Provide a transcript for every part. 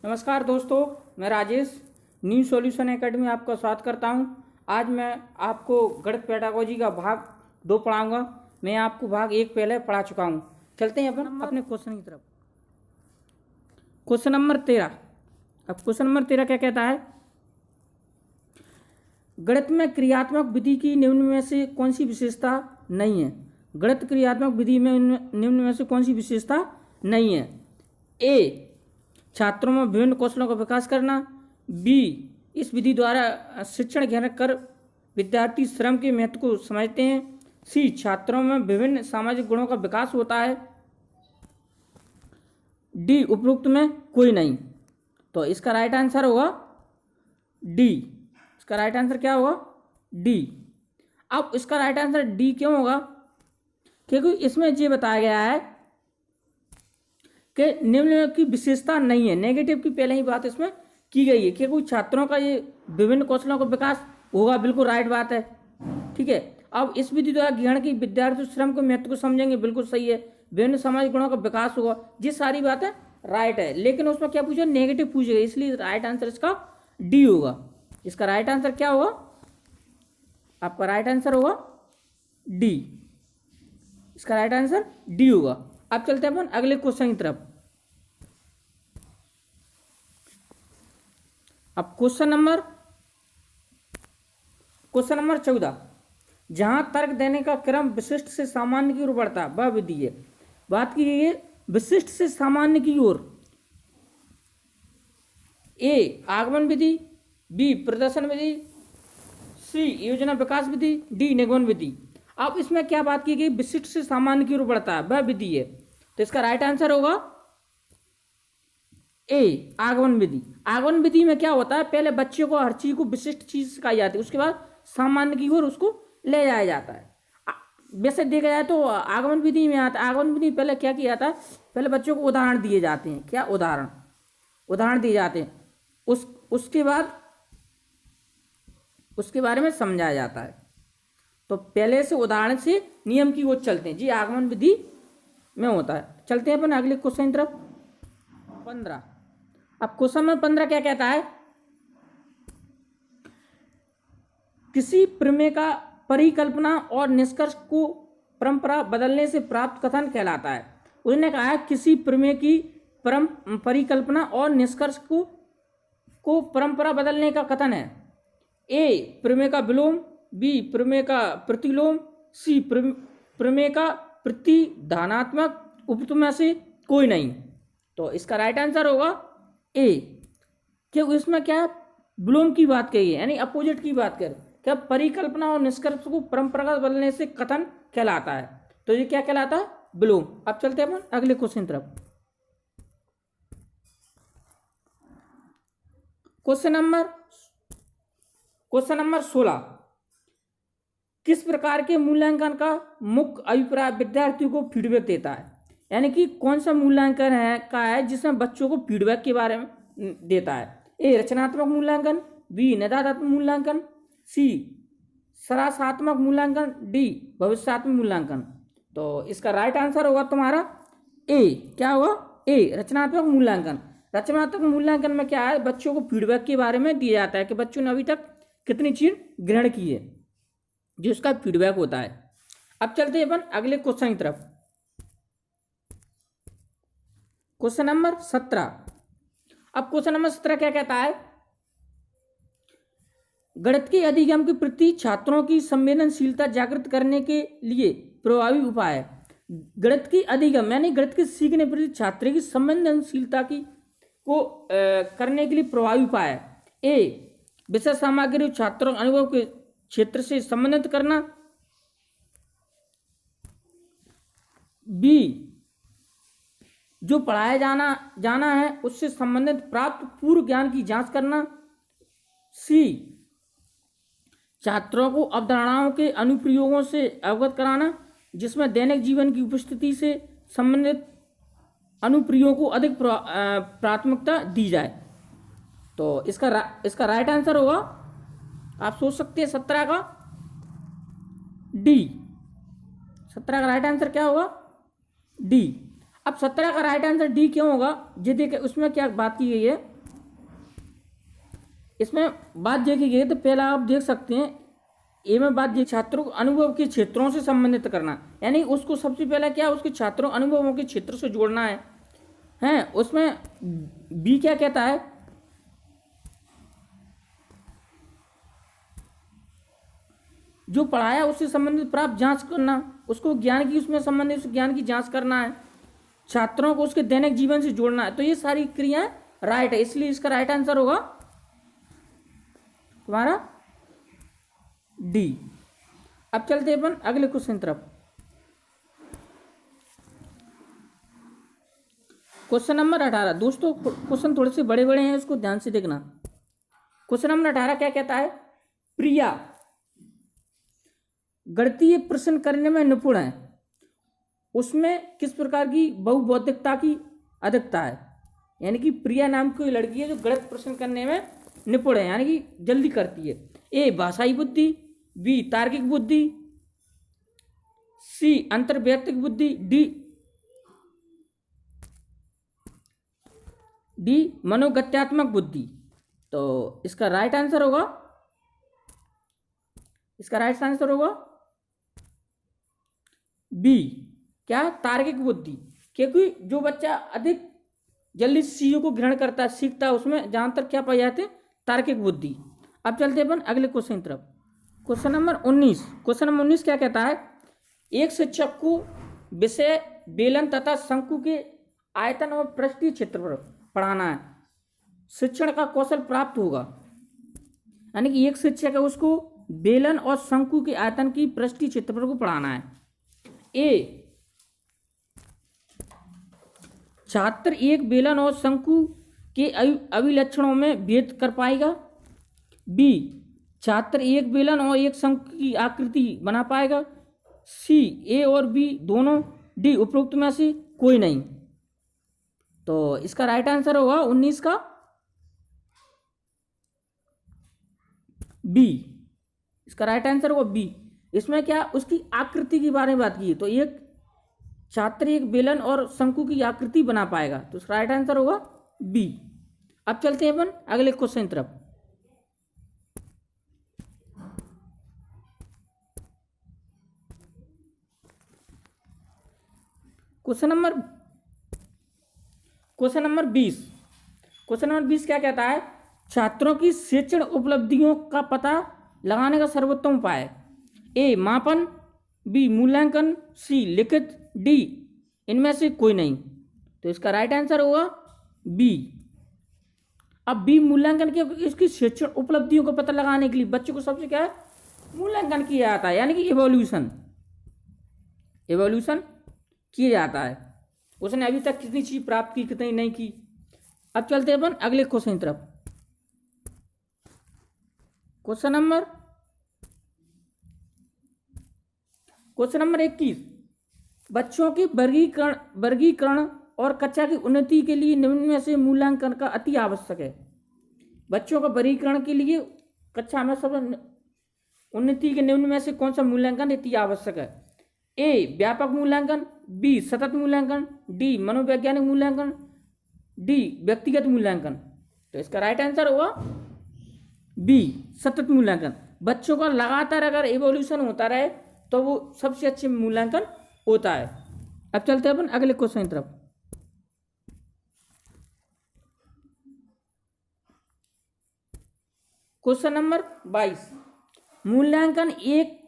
नमस्कार दोस्तों, मैं राजेश न्यू सॉल्यूशन एकेडमी आपका स्वागत करता हूं। आज मैं आपको गणित पेडागोजी का भाग 2 पढ़ाऊंगा। मैं आपको भाग 1 पहले पढ़ा चुका हूं। चलते हैं अपन अपने क्वेश्चन की तरफ। Question number 13। अब क्वेश्चन नंबर 13 क्या कहता है? गणित में क्रियात्मक विधि की निम्न में से कौन सी विशेषता नहीं है? गणित क्रियात्मक विधि में निम्न में से कौन सी विशेषता नहीं है? ए, छात्रों में विभिन्न कौशलों का विकास करना। बी, इस विधि द्वारा शिक्षण ग्रहण कर विद्यार्थी श्रम के महत्व को समझते हैं। सी, छात्रों में विभिन्न सामाजिक गुणों का विकास होता है। डी, उपरोक्त में कोई नहीं। तो इसका राइट आंसर होगा डी। इसका राइट आंसर क्या होगा? डी। अब इसका राइट आंसर डी क्यों होगा? क्योंकि इसमें ये बताया गया है कि निम्न की विशेषता नहीं है। नेगेटिव की पहले ही बात इसमें की गई है, क्योंकि छात्रों का ये विभिन्न कौशलों का विकास होगा। बिल्कुल राइट बात है, ठीक है। अब इस विधि द्वारा ग्रहण की विद्यार्थी श्रम के महत्व को समझेंगे, बिल्कुल सही है। विभिन्न सामाजिक गुणों का विकास होगा, ये सारी बातें राइट है। लेकिन उसमें क्या पूछा? नेगेटिव पूछेगा, इसलिए राइट आंसर इसका डी होगा। इसका राइट आंसर क्या होगा? आपका राइट आंसर होगा डी। इसका राइट आंसर डी होगा। अब चलते हैं अपन अगले क्वेश्चन की तरफ। अब क्वेश्चन नंबर 14, जहां तर्क देने का क्रम विशिष्ट से सामान्य की ओर बढ़ता है वह विधि है। बात की गई है विशिष्ट से सामान्य की ओर। ए, आगमन विधि। बी, प्रदर्शन विधि। सी, योजना विकास विधि। डी, निगमन विधि। अब इसमें क्या बात की गई? विशिष्ट से सामान्य की ओर बढ़ता है वह विधि है। तो इसका राइट आंसर होगा ए, आगमन विधि। आगमन विधि में क्या होता है? पहले बच्चे को हर चीज को विशिष्ट चीज सिखाई जाती है, उसके बाद सामान्य की ओर उसको ले जाया जाता है। वैसे देखा जाए तो आगमन विधि में आता है। आगमन विधि पहले क्या किया जाता है? पहले बच्चों को उदाहरण दिए जाते हैं। क्या उदाहरण दिए जाते हैं, उसके बाद उसके बारे में समझाया जाता है। तो पहले से उदाहरण से नियम की ओर चलते हैं, जी आगमन विधि में होता है। चलते हैं अपन अगले क्वेश्चन की तरफ। 15। अब क्वेश्चन नंबर 15 क्या कहता है? किसी प्रमेय का परिकल्पना और निष्कर्ष को परंपरा बदलने से प्राप्त कथन कहलाता है। उन्होंने कहा है किसी प्रमेय की परिकल्पना और निष्कर्ष को परंपरा बदलने का कथन है। ए, प्रमेय का विलोम। बी, प्रमेय का प्रतिलोम। सी, प्रमेय का प्रतिधानात्मक। उपयुक्त में से कोई नहीं। तो इसका राइट आंसर होगा ए, क्योंकि इसमें क्या है? विलोम की बात कही है, यानी अपोजिट की बात कर। क्या परिकल्पना और निष्कर्ष को परंपरागत बदलने से कथन कहलाता है। तो ये क्या कहलाता है? विलोम। अब चलते हैं अपन अगले क्वेश्चन तरफ। Question number 16। किस प्रकार के मूल्यांकन का मुख्य अभिप्राय विद्यार्थियों को फीडबैक देता है? यानी कि कौन सा मूल्यांकन है जिसमें बच्चों को फीडबैक के बारे में देता है? ए, रचनात्मक मूल्यांकन। बी, निदानात्मक मूल्यांकन। सी, सरासात्मक मूल्यांकन। डी, भविष्यात्मक मूल्यांकन। तो इसका राइट आंसर होगा तुम्हारा ए। क्या होगा? ए, रचनात्मक मूल्यांकन। रचनात्मक मूल्यांकन में क्या है? बच्चों को फीडबैक के बारे में दिया जाता है कि बच्चों ने अभी तक कितनी चीज ग्रहण की है, जो इसका फीडबैक होता है। अब चलते हैं अपन अगले क्वेश्चन की तरफ। Question number 17। अब क्वेश्चन नंबर 17 क्या कहता है? गणित के अधिगम के प्रति छात्रों की संवेदनशीलता जागृत करने के लिए प्रभावी उपाय है। गणित की अधिगम यानी गणित के सीखने प्रति छात्र की संवेदनशीलता को करने के लिए प्रभावी उपाय है। ए, विषय सामग्री छात्रों अनुभव के क्षेत्र से संबंधित करना। बी, जो पढ़ाया जाना है उससे संबंधित प्राप्त पूर्व ज्ञान की जांच करना। सी, छात्रों को अवधारणाओं के अनुप्रयोगों से अवगत कराना, जिसमें दैनिक जीवन की उपस्थिति से संबंधित अनुप्रयोग को अधिक प्राथमिकता दी जाए। तो इसका राइट आंसर होगा, आप सोच सकते हैं 17 का डी। 17 का राइट आंसर क्या होगा? डी। अब 17 का राइट आंसर डी क्यों होगा? ये देखिए उसमें क्या बात की गई है इसमें बात देखी गई तो पहला आप देख सकते हैं ए में बात ये छात्रों को अनुभव के क्षेत्रों से संबंधित करना, यानी उसको सबसे पहला क्या उसके छात्रों अनुभवों के क्षेत्र से जोड़ना है। उसमें बी क्या कहता है, जो पढ़ाया उससे संबंधित प्राप्त जांच करना, उसको ज्ञान की उसमें संबंधित उस ज्ञान की जांच करना है, छात्रों को उसके दैनिक जीवन से जोड़ना है। तो ये सारी क्रियाएं राइट है, इसलिए इसका राइट आंसर होगा तुम्हारा डी। अब चलते हैं अपन अगले क्वेश्चन तरफ। Question number 18। दोस्तों क्वेश्चन थोड़े से बड़े बड़े हैं, इसको ध्यान से देखना। क्वेश्चन नंबर 18 क्या कहता है, प्रिया गणितीय प्रश्न करने में निपुण है, उसमें किस प्रकार की बहुबौद्धिकता की अधिकता है। यानी कि प्रिया नाम की लड़की है जो गणित प्रश्न करने में निपुण है, यानी कि जल्दी करती है। ए भाषाई बुद्धि, बी तार्किक बुद्धि, सी अंतर्वैयक्तिक बुद्धि, डी मनोगत्यात्मक बुद्धि। तो इसका राइट आंसर होगा, इसका राइट आंसर होगा बी, क्या तार्किक बुद्धि। क्योंकि जो बच्चा अधिक जल्दी चीजों को ग्रहण करता है, सीखता है, उसमें ज्यादातर क्या पाए जाते हैं, तार्किक बुद्धि। अब चलते हैं अपन अगले क्वेश्चन तरफ। Question number 19। क्वेश्चन नंबर 19 क्या कहता है, एक शिक्षक को विषय बेलन तथा शंकु के आयतन और पृष्ठीय क्षेत्रफल पढ़ाना है, शिक्षण का कौशल प्राप्त होगा। यानी कि एक शिक्षक है, उसको बेलन और शंकु के आयतन की पृष्ठीय क्षेत्रफल को पढ़ाना है। ए छात्र एक बेलन और शंकु के अभिलक्षणों में भेद कर पाएगा। बी छात्र एक बेलन और एक शंकु की आकृति बना पाएगा। सी ए और बी दोनों। डी उपरोक्त में से कोई नहीं। तो इसका राइट आंसर होगा 19 का बी। इसका राइट आंसर होगा बी। इसमें क्या उसकी आकृति के बारे में बात की है, तो एक छात्र एक बेलन और शंकु की आकृति बना पाएगा, तो इसका राइट आंसर होगा बी। अब चलते हैं अपन अगले क्वेश्चन तरफ। Question number 20। क्वेश्चन नंबर 20 क्या कहता है, छात्रों की शिक्षण उपलब्धियों का पता लगाने का सर्वोत्तम उपाय। ए मापन, बी मूल्यांकन, सी लिखित, डी इनमें से कोई नहीं। तो इसका राइट आंसर होगा बी। अब बी मूल्यांकन के, इसकी शिक्षण उपलब्धियों का पता लगाने के लिए बच्चों को सबसे क्या है, मूल्यांकन किया जाता है, यानी कि इवोल्यूशन किया जाता है, उसने अभी तक कितनी चीज प्राप्त की, कितनी नहीं की। अब चलते हैं अपन अगले क्वेश्चन तरफ। Question number 21। बच्चों के वर्गीकरण और कक्षा की उन्नति के लिए निम्न में से मूल्यांकन का अति आवश्यक है। बच्चों का वर्गीकरण के लिए कक्षा में सब उन्नति के निम्न में से कौन सा मूल्यांकन अति आवश्यक है। ए व्यापक मूल्यांकन, बी सतत मूल्यांकन, डी मनोवैज्ञानिक मूल्यांकन, डी व्यक्तिगत मूल्यांकन। तो इसका राइट आंसर होगा बी सतत मूल्यांकन। बच्चों का लगातार अगर इवोल्यूशन होता रहे तो वो सबसे अच्छे मूल्यांकन होता है। अब चलते हैं अपन अगले क्वेश्चन की तरफ। Question number 22। मूल्यांकन एक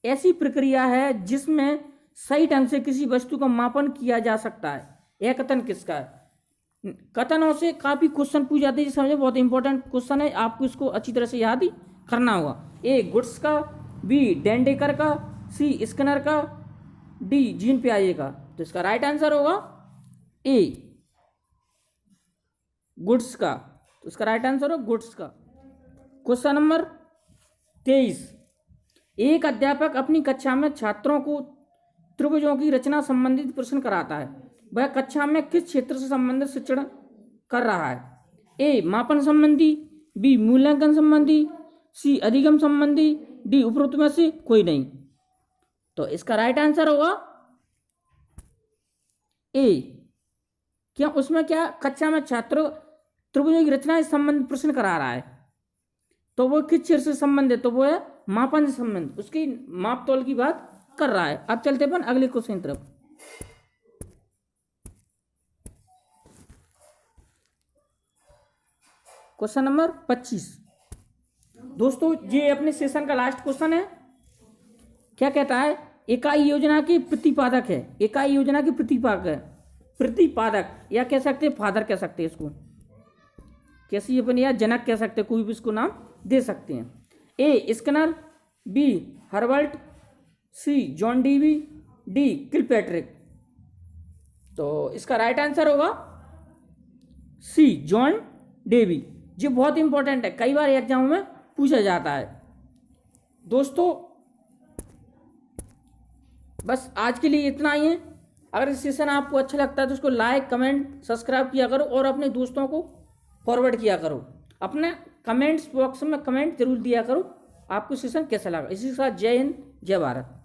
ऐसी प्रक्रिया है जिसमें सही ढंग से किसी वस्तु का मापन किया जा सकता है। यह कथन किसका है। कथनों से काफी क्वेश्चन पूछ जाते हैं, समझे बहुत इंपॉर्टेंट क्वेश्चन है, आपको इसको अच्छी तरह से याद ही करना होगा। ए गुड्स का, बी डेंडेकर का, सी स्किनर का, डी जीन पियाजे का। तो इसका राइट आंसर होगा ए गुड्स का। तो इसका राइट आंसर होगा गुड्स का। Question number 23। एक अध्यापक अपनी कक्षा में छात्रों को त्रिभुजों की रचना संबंधित प्रश्न कराता है। वह कक्षा में किस क्षेत्र से संबंधित शिक्षण कर रहा है। ए मापन संबंधी, बी मूल्यांकन संबंधी, सी अधिगम संबंधी, डी उपरोक्त में से कोई नहीं। तो इसका राइट आंसर होगा ए। क्या उसमें क्या कक्षा में छात्रों त्रिभुजों की रचना से संबंधित प्रश्न करा रहा है। तो वो किस चीज से संबंधित, तो वो है मापन से संबंधित, उसकी माप तोल की बात कर रहा है। अब चलते अपन अगले क्वेश्चन तरफ। क्वेश्चन नंबर 25 दोस्तों, ये अपने सेशन का लास्ट क्वेश्चन है। क्या कहता है, इकाई योजना के प्रतिपादक है, इकाई योजना के प्रतिपादक है, प्रतिपादक या कह सकते हैं फादर कह सकते हैं इसको, कैसी अपन या जनक कह सकते हैं, कोई भी इसको नाम दे सकते हैं। ए स्किनर, बी हर्बर्ट, सी जॉन डीवी, डी किलपैट्रिक। तो इसका राइट आंसर होगा सी जॉन डेवी। ये बहुत इंपॉर्टेंट है, कई बार एग्जाम में पूछा जाता है। दोस्तों बस आज के लिए इतना ही है। अगर इस सेशन आपको अच्छा लगता है तो उसको लाइक कमेंट सब्सक्राइब किया करो और अपने दोस्तों को फॉरवर्ड किया करो। अपने कमेंट्स बॉक्स में कमेंट जरूर दिया करो आपको सेशन कैसा लगा। इसी के साथ जय हिंद जय भारत।